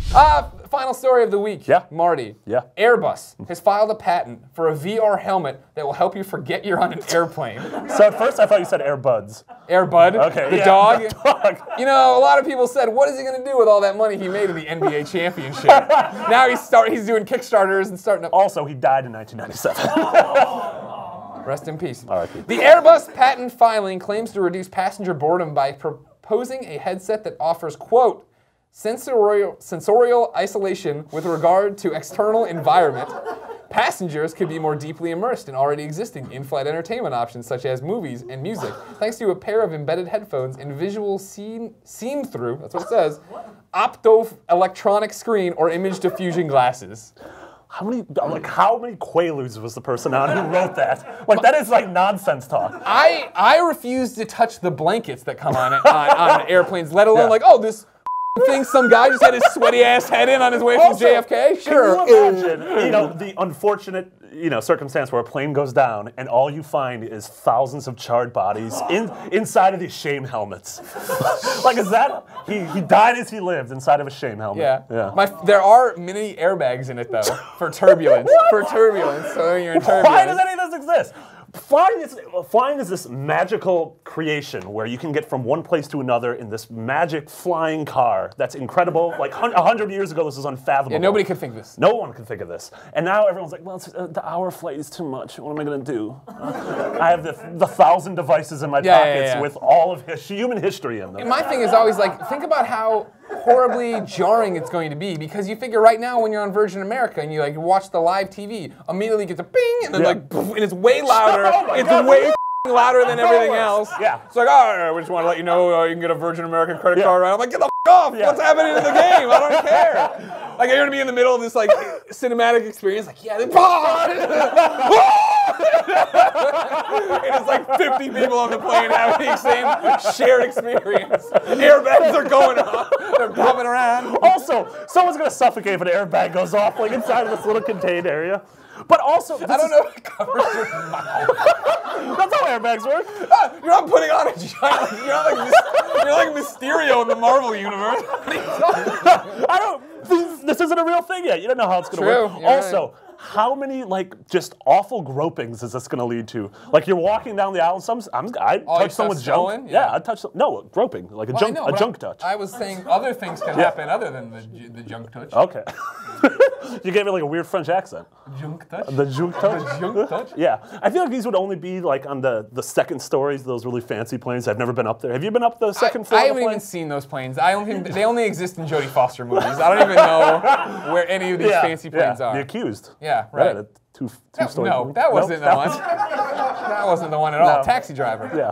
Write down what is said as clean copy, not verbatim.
Final story of the week. Yeah. Marty. Yeah. Airbus has filed a patent for a VR helmet that will help you forget you're on an airplane. So at first I thought you said Airbuds. Airbud, Okay, the yeah, dog. the dog. You know, a lot of people said, what is he going to do with all that money he made in the NBA championship? Now he's doing Kickstarters and starting up. Also, he died in 1997. Rest in peace. R.I.P. The Airbus patent filing claims to reduce passenger boredom by proposing a headset that offers, quote, sensorial isolation with regard to external environment. Passengers could be more deeply immersed in already existing in-flight entertainment options such as movies and music, thanks to a pair of embedded headphones and visual seam-through, that's what it says, optoelectronic screen or image diffusion glasses. How many Quaaludes was the person on who wrote that? Like, that is like nonsense talk. I refuse to touch the blankets that come on airplanes, let alone like, oh, this thing some guy just had his sweaty ass head in on his way from JFK. Sure. Can you imagine, the unfortunate, circumstance where a plane goes down and all you find is thousands of charred bodies inside of these shame helmets. Like, is that he died as he lived inside of a shame helmet? Yeah. There are mini airbags in it though for turbulence. For turbulence, so when you're in turbulence. Why does any of this exist? Flying is this magical creation where you can get from one place to another in this magic flying car that's incredible. Like 100 years ago, this was unfathomable. Yeah, nobody could think of this. No one could think of this. And now everyone's like, well, the hour flight is too much. What am I going to do? I have the 1,000 devices in my pockets with all of human history in them. And my thing is always like, think about how horribly jarring it's going to be, because you figure right now when you're on Virgin America and you like watch the live TV, immediately gets a bing and then like poof, and it's way louder. It's way louder than everything else. Yeah. It's like, all right, we just want to let you know you can get a Virgin American credit card right. I'm like, get the off! What's happening in the game? I don't care. Like, you're gonna be in the middle of this like cinematic experience, like, yeah, and it's like 50 people on the plane having the same shared experience. Airbags are going off. They're popping around. Also, someone's gonna suffocate if an airbag goes off, like inside of this little contained area. But also, I don't know if it covers your mouth. That's how airbags work. You're not putting on a giant. You're like Mysterio in the Marvel universe. This isn't a real thing yet. You don't know how it's gonna work. Also, how many just awful gropings is this gonna lead to? Like, you're walking down the aisle, I'd touch someone's junk. Yeah, I'd touch. No, groping, like a junk touch. I was saying other things can happen other than the junk touch. Okay. You gave me like a weird French accent. Junk touch? The junk touch? The junk touch? Yeah. I feel like these would only be like on the second stories, those really fancy planes. I've never been up there. Have you been up the second floor? I haven't even seen those planes. I don't think they only exist in Jodie Foster movies. I don't even know where any of these fancy planes are. The Accused. Yeah, right. Two-story No, that wasn't the one. That wasn't the one at all. Taxi Driver. Yeah.